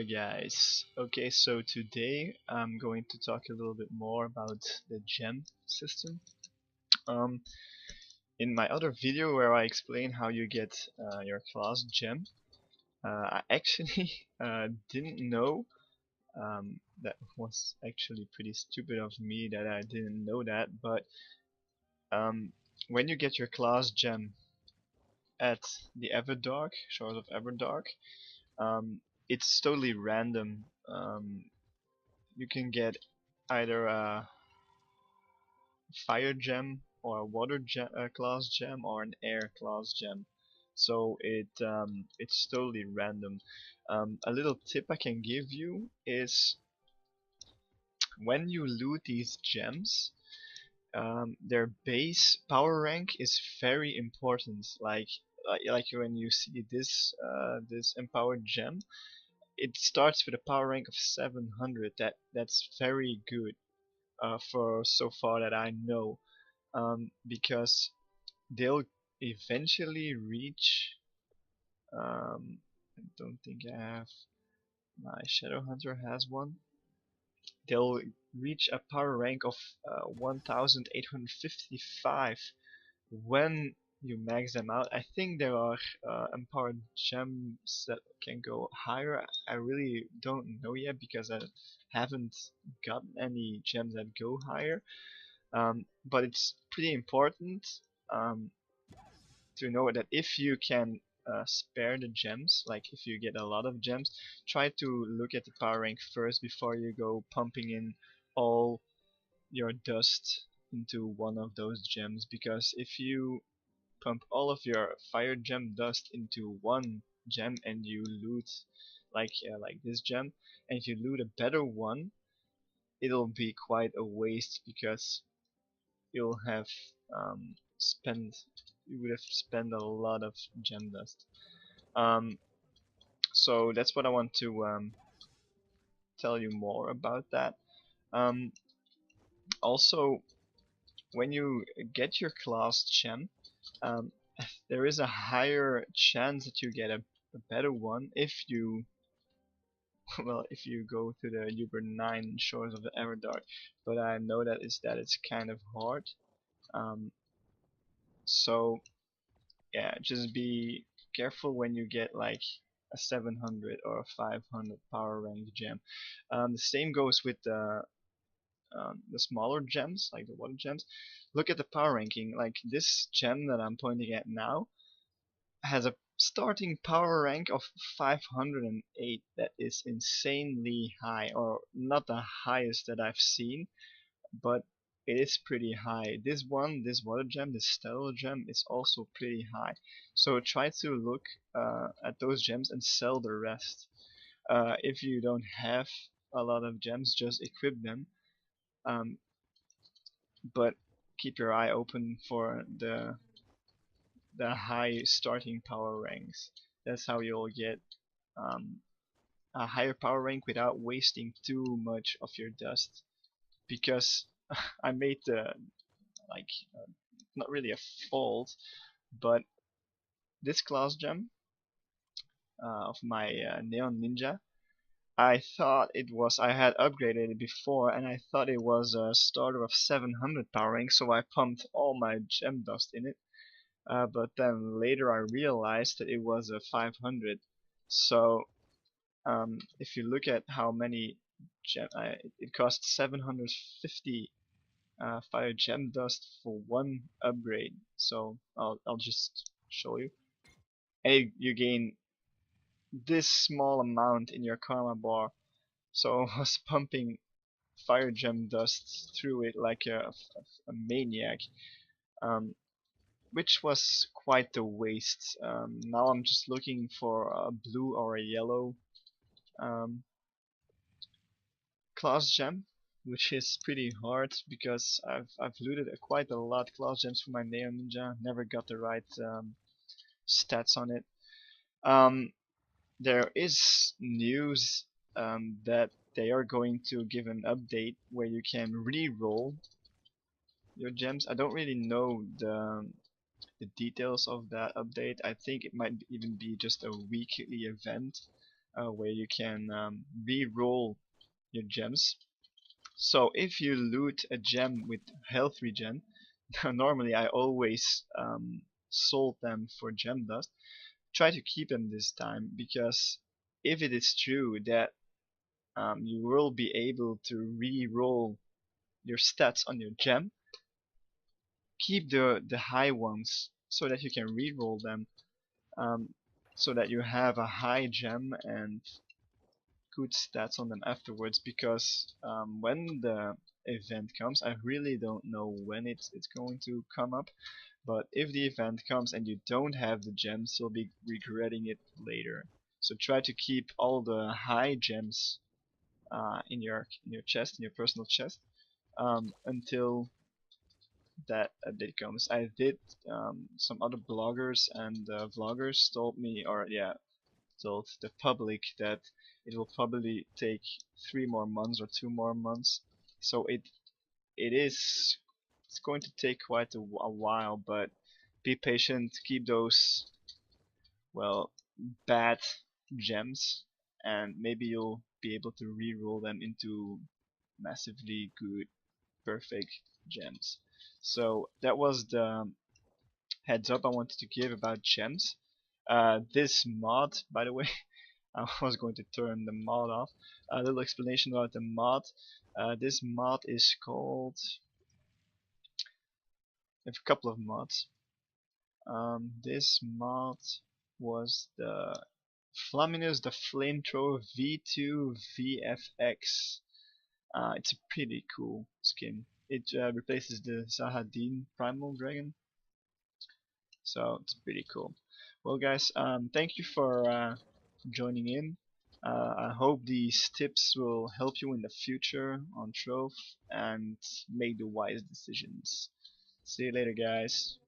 there guys. Okay, so today I'm going to talk a little bit more about the gem system. Um, in my other video where I explain how you get your class gem, I actually didn't know, that was actually pretty stupid of me that I didn't know that, but um, when you get your class gem at the Everdark, Shores of Everdark, um, it's totally random. You can get either a fire gem or a water gem, class gem or an air class gem. So it's totally random. A little tip I can give you is when you loot these gems, their base power rank is very important. Like when you see this empowered gem, it starts with a power rank of 700. That's very good. For so far that I know, because they'll eventually reach. I don't think I have. My Shadow Hunter has one. They'll reach a power rank of 1855 when you max them out. I think there are empowered gems that can go higher. I really don't know yet because I haven't gotten any gems that go higher. But it's pretty important um, to know that if you can spare the gems, like if you get a lot of gems, try to look at the power rank first before you go pumping in all your dust into one of those gems, because if you pump all of your fire gem dust into one gem and you loot like this gem, and if you loot a better one, it'll be quite a waste because you'll have spent you would have spent a lot of gem dust. Um, so that's what I want to tell you more about that. Um, Also, when you get your class gem, um, there is a higher chance that you get a better one if you well if you go to the Uber 9 Shores of the Everdark. But I know that it's kind of hard. Um, so yeah, just be careful when you get like a 700 or a 500 power rank gem. The same goes with the smaller gems, like the water gems. Look at the power ranking. Like this gem that I'm pointing at now has a starting power rank of 508. That is insanely high, or not the highest that I've seen, but it is pretty high. This water gem, this stellar gem, is also pretty high. So try to look at those gems and sell the rest. If you don't have a lot of gems, just equip them. Um, but keep your eye open for the high starting power ranks. That's how you'll get um, a higher power rank without wasting too much of your dust. Because I made the like not really a fault, but this class gem of my Neon Ninja, I had upgraded it before, and I thought it was a starter of 700 power rank, so I pumped all my gem dust in it. But then later I realized that it was a 500. So if you look at how many it costs 750 fire gem dust for one upgrade. So I'll just show you. And you gain this small amount in your karma bar. So I was pumping fire gem dust through it like a maniac, um, which was quite a waste. Now I'm just looking for a blue or a yellow um, class gem, which is pretty hard because I've looted quite a lot class gems for my Neo Ninja. Never got the right stats on it. Um, there is news that they are going to give an update where you can re-roll your gems. I don't really know the details of that update. I think it might even be just a weekly event. where you can re-roll your gems. So if you loot a gem with health regen, normally I always sold them for gem dust. Try to keep them this time, because if it is true that you will be able to re-roll your stats on your gem, keep the high ones so that you can re-roll them, um, so that you have a high gem and good stats on them afterwards. Because when the event comes, I really don't know when it's going to come up, but if the event comes and you don't have the gems, you'll be regretting it later. So try to keep all the high gems in your chest, in your personal chest, until that update comes. I did some other bloggers and vloggers told me, or yeah, told the public that it will probably take 3 more months or 2 more months. So it is it's going to take quite a while, but be patient. Keep those, well, bad gems, and maybe you'll be able to re-roll them into massively good, perfect gems. So that was the heads up I wanted to give about gems. This mod, by the way, I was going to turn the mod off. A little explanation about the mod. This mod is called, I have a couple of mods. This mod was the Flaminus the Flamethrower V2 VFX. It's a pretty cool skin. It replaces the Sahadin Primal Dragon, so it's pretty cool. Well, guys, thank you for joining in. I hope these tips will help you in the future on Trove and make the wise decisions. See you later, guys.